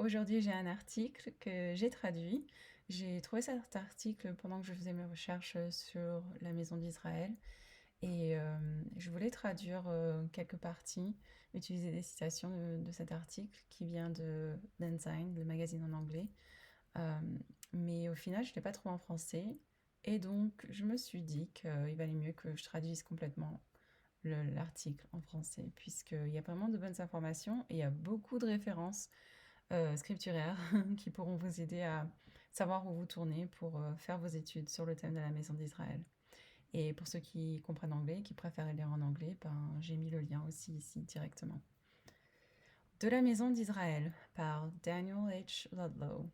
Aujourd'hui, j'ai un article que j'ai traduit. J'ai trouvé cet article pendant que je faisais mes recherches sur la maison d'Israël et je voulais traduire quelques parties, utiliser des citations de cet article qui vient de d'Ensign, le magazine en anglais. Euh, mais au final, je ne l'ai pas trouvé en français et donc je me suis dit qu'il valait mieux que je traduise complètement l'article en français, puisqu'il y a vraiment de bonnes informations et il y a beaucoup de références scripturaires qui pourront vous aider à savoir où vous tourner pour faire vos études sur le thème de la maison d'Israël. Et pour ceux qui comprennent anglais, qui préfèrent lire en anglais, ben, j'ai mis le lien aussi ici directement. De la maison d'Israël par Daniel H. Ludlow.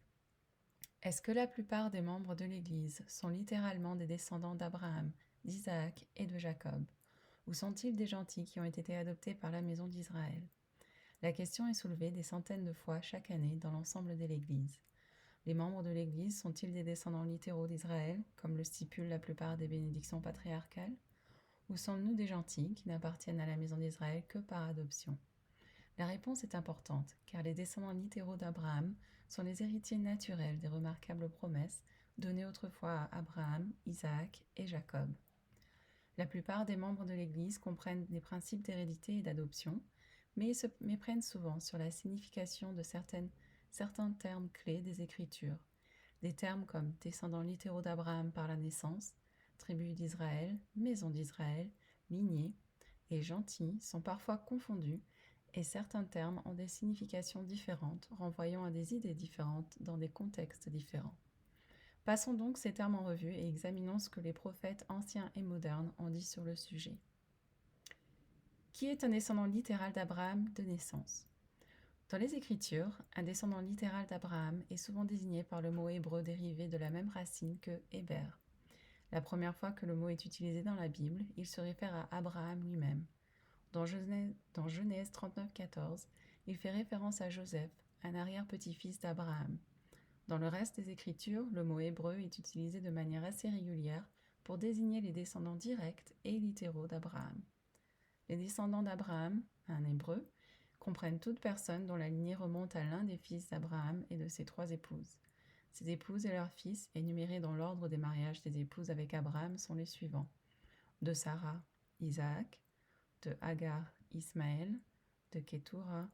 Est-ce que la plupart des membres de l'Église sont littéralement des descendants d'Abraham, d'Isaac et de Jacob? Ou sont-ils des gentils qui ont été adoptés par la maison d'Israël? La question est soulevée des centaines de fois chaque année dans l'ensemble de l'Église. Les membres de l'Église sont-ils des descendants littéraux d'Israël, comme le stipulent la plupart des bénédictions patriarcales? Ou sommes-nous des gentils qui n'appartiennent à la maison d'Israël que par adoption? La réponse est importante, car les descendants littéraux d'Abraham sont les héritiers naturels des remarquables promesses données autrefois à Abraham, Isaac et Jacob. La plupart des membres de l'Église comprennent les principes d'hérédité et d'adoption, mais se méprennent souvent sur la signification de certains termes clés des Écritures. Des termes comme descendants littéraux d'Abraham par la naissance, tribu d'Israël, maison d'Israël, lignée et gentil sont parfois confondus et certains termes ont des significations différentes, renvoyant à des idées différentes dans des contextes différents. Passons donc ces termes en revue et examinons ce que les prophètes anciens et modernes ont dit sur le sujet. Qui est un descendant littéral d'Abraham de naissance? Dans les Écritures, un descendant littéral d'Abraham est souvent désigné par le mot hébreu dérivé de la même racine que Héber. La première fois que le mot est utilisé dans la Bible, il se réfère à Abraham lui-même. Dans Genèse 39,14, il fait référence à Joseph, un arrière-petit-fils d'Abraham. Dans le reste des Écritures, le mot hébreu est utilisé de manière assez régulière pour désigner les descendants directs et littéraux d'Abraham. Les descendants d'Abraham, un hébreu, comprennent toute personne dont la lignée remonte à l'un des fils d'Abraham et de ses 3 épouses. Ces épouses et leurs fils, énumérés dans l'ordre des mariages des épouses avec Abraham, sont les suivants: de Sarah, Isaac; de Hagar, Ismaël; de Ketura,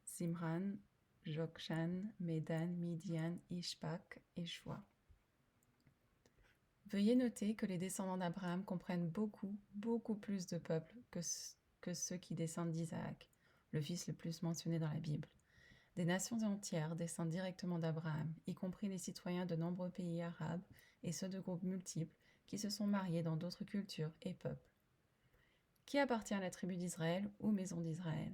Simran, Jokshan, Medan, Midian, Ishbak et Shua. Veuillez noter que les descendants d'Abraham comprennent beaucoup plus de peuples que ceux qui descendent d'Isaac, le fils le plus mentionné dans la Bible. Des nations entières descendent directement d'Abraham, y compris les citoyens de nombreux pays arabes et ceux de groupes multiples qui se sont mariés dans d'autres cultures et peuples. Qui appartient à la tribu d'Israël ou maison d'Israël?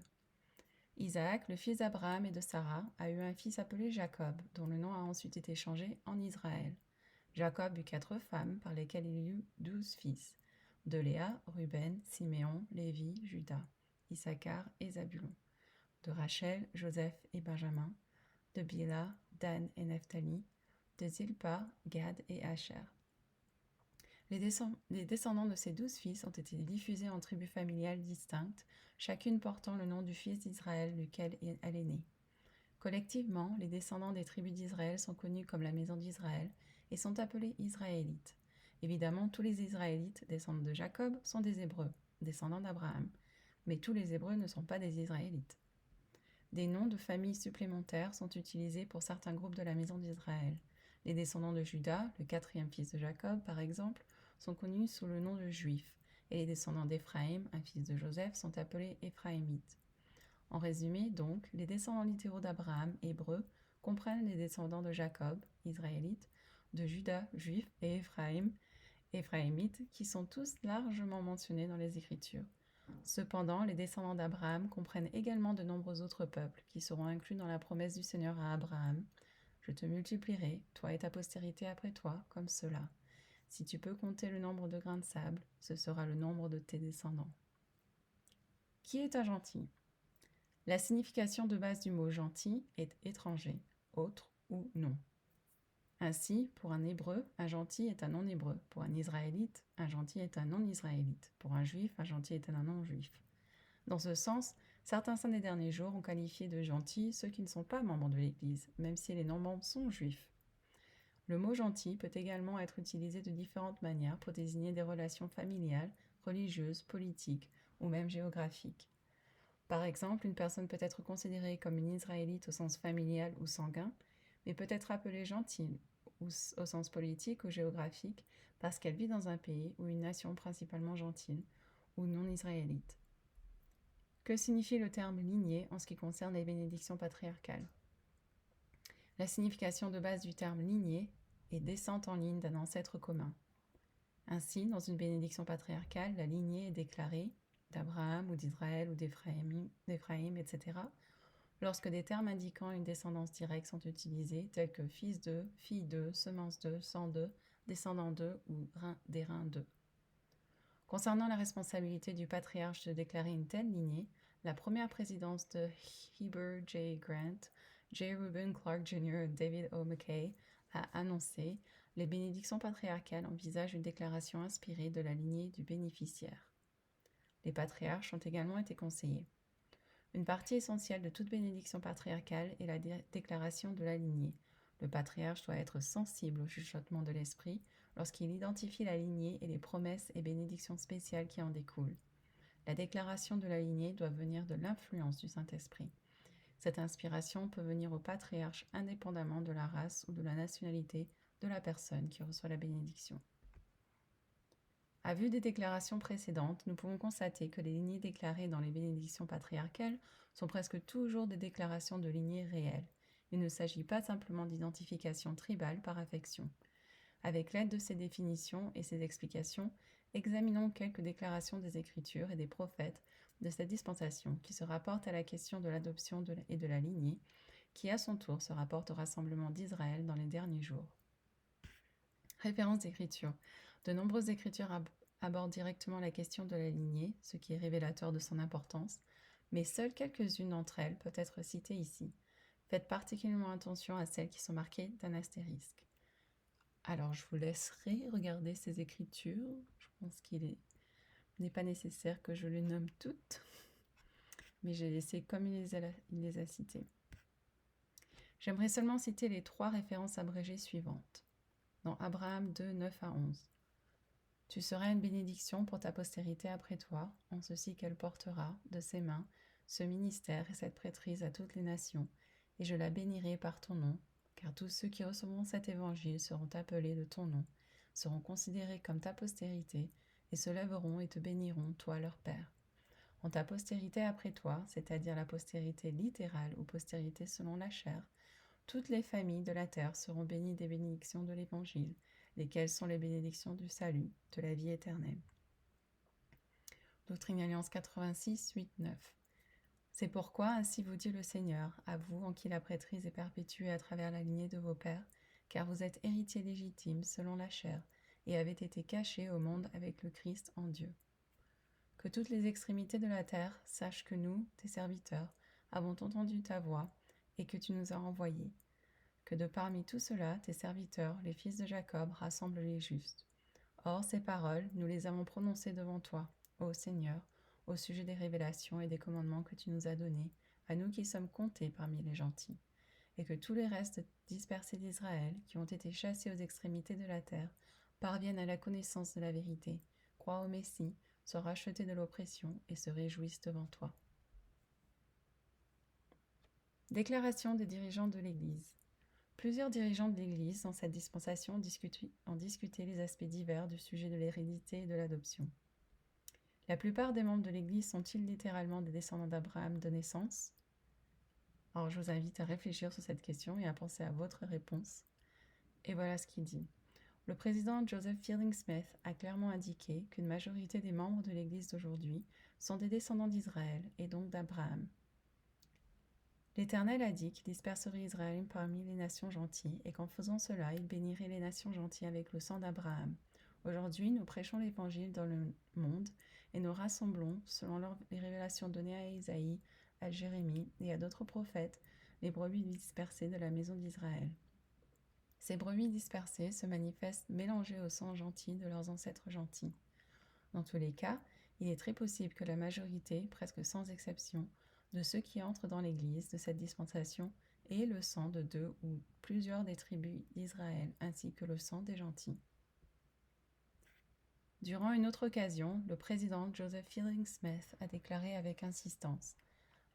Isaac, le fils d'Abraham et de Sarah, a eu un fils appelé Jacob, dont le nom a ensuite été changé en Israël. Jacob eut 4 femmes, par lesquelles il eut 12 fils: de Léa, Ruben, Siméon, Lévi, Juda, Issachar et Zabulon; de Rachel, Joseph et Benjamin; de Bila, Dan et Nephtali; de Zilpa, Gad et Asher. Les descendants de ces 12 fils ont été diffusés en tribus familiales distinctes, chacune portant le nom du fils d'Israël duquel elle est née. Collectivement, les descendants des tribus d'Israël sont connus comme la maison d'Israël et sont appelés Israélites. Évidemment, tous les Israélites, descendants de Jacob, sont des Hébreux, descendants d'Abraham. Mais tous les Hébreux ne sont pas des Israélites. Des noms de familles supplémentaires sont utilisés pour certains groupes de la maison d'Israël. Les descendants de Juda, le 4e fils de Jacob par exemple, sont connus sous le nom de Juifs, et les descendants d'Éphraïm, un fils de Joseph, sont appelés Éphraïmites. En résumé, donc, les descendants littéraux d'Abraham, hébreux, comprennent les descendants de Jacob, israélites, de Juda, juifs, et Éphraïm, éphraïmites, qui sont tous largement mentionnés dans les Écritures. Cependant, les descendants d'Abraham comprennent également de nombreux autres peuples qui seront inclus dans la promesse du Seigneur à Abraham: je te multiplierai, toi et ta postérité après toi, comme cela. Si tu peux compter le nombre de grains de sable, ce sera le nombre de tes descendants. Qui est un gentil? La signification de base du mot gentil est étranger, autre ou non. Ainsi, pour un hébreu, un gentil est un non-hébreu. Pour un israélite, un gentil est un non-israélite. Pour un juif, un gentil est un non-juif. Dans ce sens, Certains saints des derniers jours ont qualifié de gentils ceux qui ne sont pas membres de l'Église, même si les non-membres sont juifs. Le mot gentil peut également être utilisé de différentes manières pour désigner des relations familiales, religieuses, politiques ou même géographiques. Par exemple, une personne peut être considérée comme une Israélite au sens familial ou sanguin, mais peut être appelée gentille au sens politique ou géographique parce qu'elle vit dans un pays ou une nation principalement gentille ou non israélite. Que signifie le terme lignée en ce qui concerne les bénédictions patriarcales? La signification de base du terme lignée est descente en ligne d'un ancêtre commun. Ainsi, dans une bénédiction patriarcale, la lignée est déclarée d'Abraham ou d'Israël ou d'Éphraïm, etc., lorsque des termes indiquant une descendance directe sont utilisés, tels que fils de, fille de, semence de, sang de, descendant de ou des reins de. Concernant la responsabilité du patriarche de déclarer une telle lignée, la première présidence de Heber J. Grant, J. Reuben Clark Jr. et David O. McKay a annoncé « Les bénédictions patriarcales envisagent une déclaration inspirée de la lignée du bénéficiaire. » Les patriarches ont également été conseillés. Une partie essentielle de toute bénédiction patriarcale est la déclaration de la lignée. Le patriarche doit être sensible au chuchotement de l'esprit lorsqu'il identifie la lignée et les promesses et bénédictions spéciales qui en découlent. La déclaration de la lignée doit venir de l'influence du Saint-Esprit. Cette inspiration peut venir au patriarche indépendamment de la race ou de la nationalité de la personne qui reçoit la bénédiction. À vue des déclarations précédentes, nous pouvons constater que les lignées déclarées dans les bénédictions patriarcales sont presque toujours des déclarations de lignées réelles. Il ne s'agit pas simplement d'identification tribale par affection. Avec l'aide de ces définitions et ces explications, examinons quelques déclarations des Écritures et des prophètes de cette dispensation qui se rapportent à la question de l'adoption et de la lignée, qui à son tour se rapporte au rassemblement d'Israël dans les derniers jours. Référence d'Écriture. De nombreuses Écritures abordent directement la question de la lignée, ce qui est révélateur de son importance, mais seules quelques-unes d'entre elles peuvent être citées ici. Faites particulièrement attention à celles qui sont marquées d'un astérisque. Alors, je vous laisserai regarder ces Écritures. Je pense qu'il n'est pas nécessaire que je les nomme toutes, mais j'ai laissé comme il les a citées. J'aimerais seulement citer les 3 références abrégées suivantes. Dans Abraham 2, 9 à 11. Tu seras une bénédiction pour ta postérité après toi, en ceci qu'elle portera, de ses mains, ce ministère et cette prêtrise à toutes les nations, et je la bénirai par ton nom, car tous ceux qui recevront cet évangile seront appelés de ton nom, seront considérés comme ta postérité, et se lèveront et te béniront, toi leur Père. En ta postérité après toi, c'est-à-dire la postérité littérale ou postérité selon la chair, toutes les familles de la terre seront bénies des bénédictions de l'Évangile, lesquelles sont les bénédictions du salut, de la vie éternelle. Doctrine et Alliance 86, 8, 9. C'est pourquoi, ainsi vous dit le Seigneur, à vous en qui la prêtrise est perpétuée à travers la lignée de vos pères, car vous êtes héritiers légitimes selon la chair, et avez été cachés au monde avec le Christ en Dieu. Que toutes les extrémités de la terre sachent que nous, tes serviteurs, avons entendu ta voix, et que tu nous as envoyés. Que de parmi tout cela, tes serviteurs, les fils de Jacob, rassemblent les justes. Or, ces paroles, nous les avons prononcées devant toi, ô Seigneur, au sujet des révélations et des commandements que tu nous as donnés, à nous qui sommes comptés parmi les gentils, et que tous les restes dispersés d'Israël, qui ont été chassés aux extrémités de la terre, parviennent à la connaissance de la vérité, croient au Messie, soient rachetés de l'oppression et se réjouissent devant toi. Déclaration des dirigeants de l'Église. Plusieurs dirigeants de l'Église dans cette dispensation ont discuté les aspects divers du sujet de l'hérédité et de l'adoption. La plupart des membres de l'Église sont-ils littéralement des descendants d'Abraham de naissance? Alors je vous invite à réfléchir sur cette question et à penser à votre réponse. Et voilà ce qu'il dit. Le président Joseph Fielding Smith a clairement indiqué qu'une majorité des membres de l'Église d'aujourd'hui sont des descendants d'Israël et donc d'Abraham. L'Éternel a dit qu'il disperserait Israël parmi les nations gentilles et qu'en faisant cela, il bénirait les nations gentilles avec le sang d'Abraham. Aujourd'hui, nous prêchons l'Évangile dans le monde et nous rassemblons, selon les révélations données à Isaïe, à Jérémie et à d'autres prophètes, les brebis dispersées de la maison d'Israël. Ces brebis dispersées se manifestent mélangées au sang gentil de leurs ancêtres gentils. Dans tous les cas, il est très possible que la majorité, presque sans exception, de ceux qui entrent dans l'Église de cette dispensation est le sang de 2 ou plusieurs des tribus d'Israël, ainsi que le sang des gentils. Durant une autre occasion, le président Joseph Fielding Smith a déclaré avec insistance: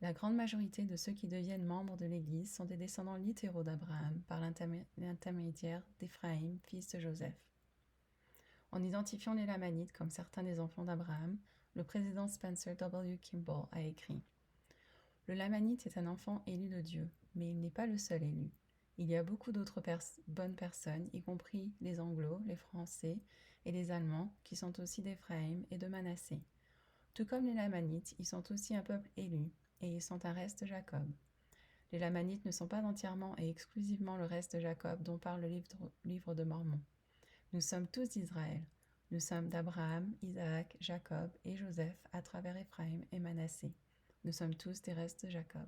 la grande majorité de ceux qui deviennent membres de l'Église sont des descendants littéraux d'Abraham par l'intermédiaire d'Éphraïm, fils de Joseph. En identifiant les Lamanites comme certains des enfants d'Abraham, le président Spencer W. Kimball a écrit: le Lamanite est un enfant élu de Dieu, mais il n'est pas le seul élu. Il y a beaucoup d'autres bonnes personnes, y compris les Anglos, les Français et les Allemands, qui sont aussi d'Éphraïm et de Manassé. Tout comme les Lamanites, ils sont aussi un peuple élu, et ils sont un reste de Jacob. Les Lamanites ne sont pas entièrement et exclusivement le reste de Jacob dont parle le livre de Mormon. Nous sommes tous d'Israël. Nous sommes d'Abraham, Isaac, Jacob et Joseph à travers Éphraïm et Manassé. Nous sommes tous des restes de Jacob.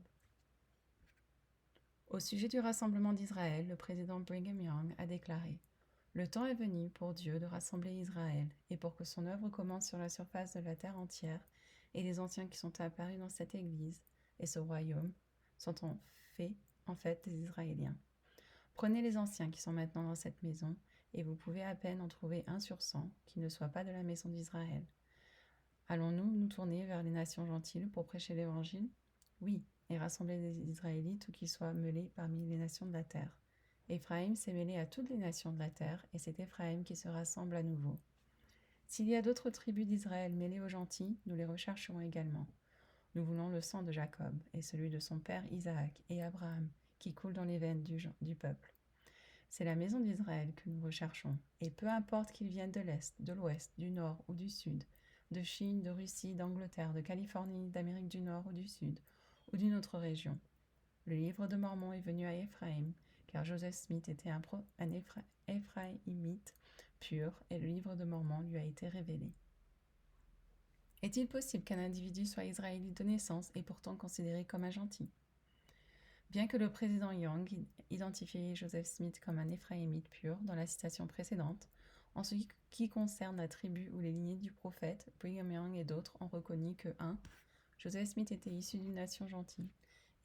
Au sujet du rassemblement d'Israël, le président Brigham Young a déclaré: le temps est venu pour Dieu de rassembler Israël, et pour que son œuvre commence sur la surface de la terre entière, et les anciens qui sont apparus dans cette Église et ce royaume sont en fait des Israéliens. Prenez les anciens qui sont maintenant dans cette maison, et vous pouvez à peine en trouver 1 sur 100 qui ne soit pas de la maison d'Israël. Allons-nous nous tourner vers les nations gentiles pour prêcher l'Évangile? Oui, et rassembler des Israélites ou qu'ils soient mêlés parmi les nations de la terre. Éphraïm s'est mêlé à toutes les nations de la terre, et c'est Éphraïm qui se rassemble à nouveau. S'il y a d'autres tribus d'Israël mêlées aux gentils, nous les rechercherons également. Nous voulons le sang de Jacob, et celui de son père Isaac et Abraham, qui coule dans les veines du peuple. C'est la maison d'Israël que nous recherchons, et peu importe qu'ils viennent de l'Est, de l'Ouest, du Nord ou du Sud, de Chine, de Russie, d'Angleterre, de Californie, d'Amérique du Nord ou du Sud, ou d'une autre région. Le livre de Mormon est venu à Éphraïm, car Joseph Smith était un Éphraïmite pur, et le livre de Mormon lui a été révélé. Est-il possible qu'un individu soit israélite de naissance et pourtant considéré comme un gentil? Bien que le président Young identifiait Joseph Smith comme un Éphraïmite pur dans la citation précédente, en ce qui concerne la tribu ou les lignées du prophète, Brigham Young et d'autres ont reconnu que 1. Joseph Smith était issu d'une nation gentille,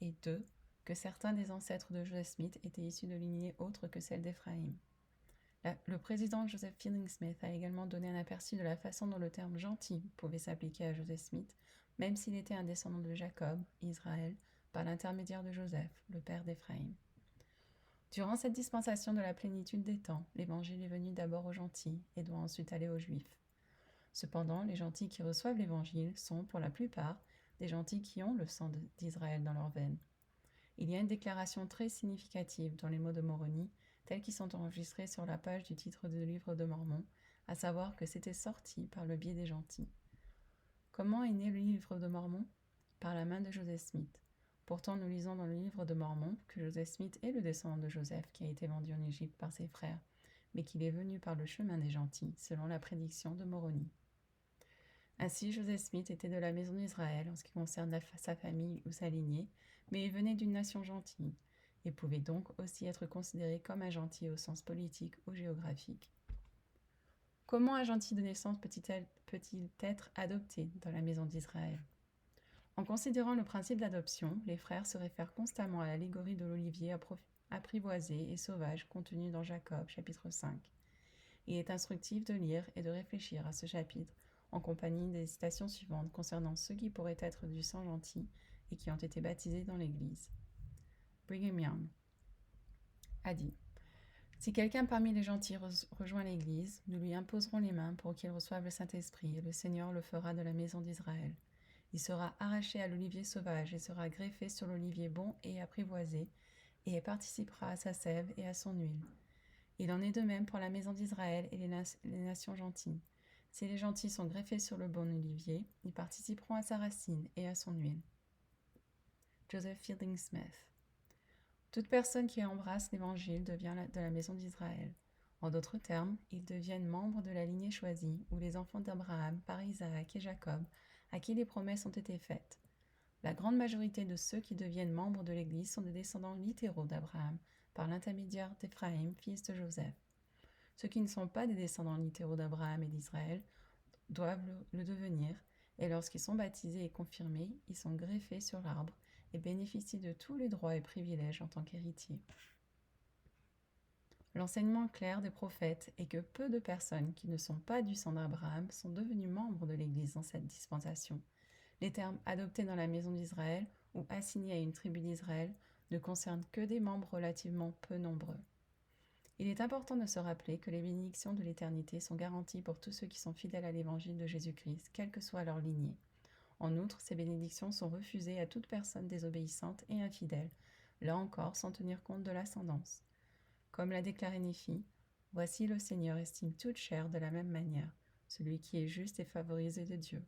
et 2. que certains des ancêtres de Joseph Smith étaient issus de lignées autres que celle d'Éphraïm. Le président Joseph Fielding Smith a également donné un aperçu de la façon dont le terme gentil pouvait s'appliquer à Joseph Smith, même s'il était un descendant de Jacob, Israël, par l'intermédiaire de Joseph, le père d'Éphraïm. Durant cette dispensation de la plénitude des temps, l'évangile est venu d'abord aux gentils et doit ensuite aller aux juifs. Cependant, les gentils qui reçoivent l'évangile sont, pour la plupart, des gentils qui ont le sang d'Israël dans leurs veines. Il y a une déclaration très significative dans les mots de Moroni, tels qu'ils sont enregistrés sur la page du titre du livre de Mormon, à savoir que c'était sorti par le biais des gentils. Comment est né le livre de Mormon? Par la main de Joseph Smith. Pourtant, nous lisons dans le livre de Mormon que Joseph Smith est le descendant de Joseph qui a été vendu en Égypte par ses frères, mais qu'il est venu par le chemin des gentils, selon la prédiction de Moroni. Ainsi, Joseph Smith était de la maison d'Israël en ce qui concerne sa famille ou sa lignée, mais il venait d'une nation gentille, et pouvait donc aussi être considéré comme un gentil au sens politique ou géographique. Comment un gentil de naissance peut-il être adopté dans la maison d'Israël? En considérant le principe d'adoption, les frères se réfèrent constamment à l'allégorie de l'olivier apprivoisé et sauvage contenue dans Jacob, chapitre 5. Il est instructif de lire et de réfléchir à ce chapitre en compagnie des citations suivantes concernant ceux qui pourraient être du sang gentil et qui ont été baptisés dans l'Église. Brigham Young a dit: si quelqu'un parmi les gentils rejoint l'Église, nous lui imposerons les mains pour qu'il reçoive le Saint-Esprit, et le Seigneur le fera de la maison d'Israël. Il sera arraché à l'olivier sauvage et sera greffé sur l'olivier bon et apprivoisé, et participera à sa sève et à son huile. Il en est de même pour la maison d'Israël et les nations gentilles. Si les gentils sont greffés sur le bon olivier, ils participeront à sa racine et à son huile. Joseph Fielding Smith. Toute personne qui embrasse l'Évangile devient de la maison d'Israël. En d'autres termes, ils deviennent membres de la lignée choisie, ou les enfants d'Abraham par Isaac et Jacob, à qui les promesses ont été faites. La grande majorité de ceux qui deviennent membres de l'Église sont des descendants littéraux d'Abraham, par l'intermédiaire d'Éphraïm, fils de Joseph. Ceux qui ne sont pas des descendants littéraux d'Abraham et d'Israël doivent le devenir, Et lorsqu'ils sont baptisés et confirmés, ils sont greffés sur l'arbre et bénéficient de tous les droits et privilèges en tant qu'héritiers. L'enseignement clair des prophètes est que peu de personnes qui ne sont pas du sang d'Abraham sont devenues membres de l'Église dans cette dispensation. Les termes adoptés dans la maison d'Israël ou assignés à une tribu d'Israël ne concernent que des membres relativement peu nombreux. Il est important de se rappeler que les bénédictions de l'éternité sont garanties pour tous ceux qui sont fidèles à l'évangile de Jésus-Christ, quelle que soit leur lignée. En outre, ces bénédictions sont refusées à toute personne désobéissante et infidèle, là encore sans tenir compte de l'ascendance. Comme l'a déclaré Néphi, « Voici le Seigneur estime toute chair de la même manière, celui qui est juste est favorisé de Dieu. »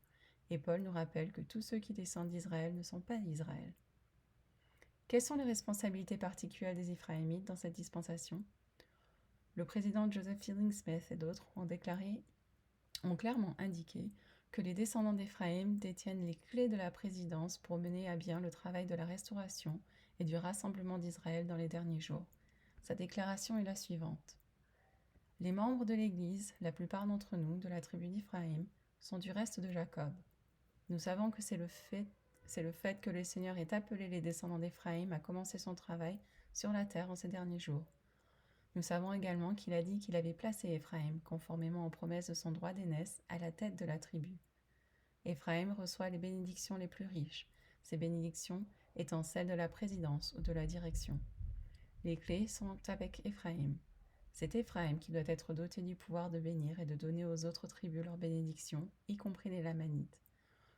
Et Paul nous rappelle que tous ceux qui descendent d'Israël ne sont pas d'Israël. Quelles sont les responsabilités particulières des Éphraïmites dans cette dispensation ? Le président Joseph Fielding Smith et d'autres ont clairement indiqué que les descendants d'Éphraïm détiennent les clés de la présidence pour mener à bien le travail de la restauration et du rassemblement d'Israël dans les derniers jours. Sa déclaration est la suivante. Les membres de l'Église, la plupart d'entre nous, de la tribu d'Éphraïm, sont du reste de Jacob. Nous savons que c'est le fait que le Seigneur ait appelé les descendants d'Éphraïm à commencer son travail sur la terre en ces derniers jours. Nous savons également qu'il a dit qu'il avait placé Éphraïm, conformément aux promesses de son droit d'aînesse, à la tête de la tribu. Éphraïm reçoit les bénédictions les plus riches, ces bénédictions étant celles de la présidence ou de la direction. Les clés sont avec Éphraïm. C'est Éphraïm qui doit être doté du pouvoir de bénir et de donner aux autres tribus leurs bénédictions, y compris les Lamanites.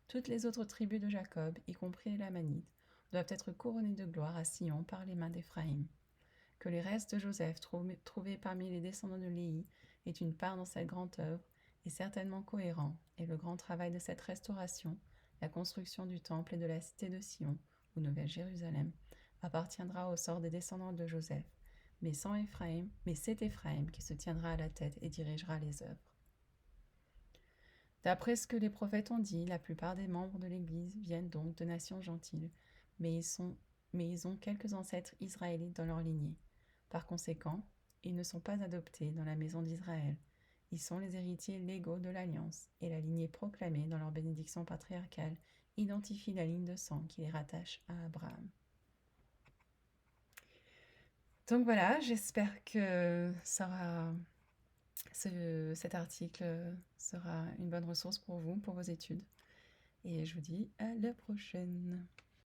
Toutes les autres tribus de Jacob, y compris les Lamanites, doivent être couronnées de gloire à Sion par les mains d'Éphraïm. Que les restes de Joseph trouvés parmi les descendants de Léhi aient une part dans cette grande œuvre est certainement cohérent, et le grand travail de cette restauration, la construction du temple et de la cité de Sion, ou Nouvelle Jérusalem, appartiendra au sort des descendants de Joseph, mais c'est Éphraïm qui se tiendra à la tête et dirigera les œuvres. D'après ce que les prophètes ont dit, la plupart des membres de l'Église viennent donc de nations gentiles, mais ils ont quelques ancêtres israélites dans leur lignée. Par conséquent, ils ne sont pas adoptés dans la maison d'Israël. Ils sont les héritiers légaux de l'Alliance, et la lignée proclamée dans leur bénédiction patriarcale identifie la ligne de sang qui les rattache à Abraham. Donc voilà, j'espère que cet article sera une bonne ressource pour vous, pour vos études. Et je vous dis à la prochaine.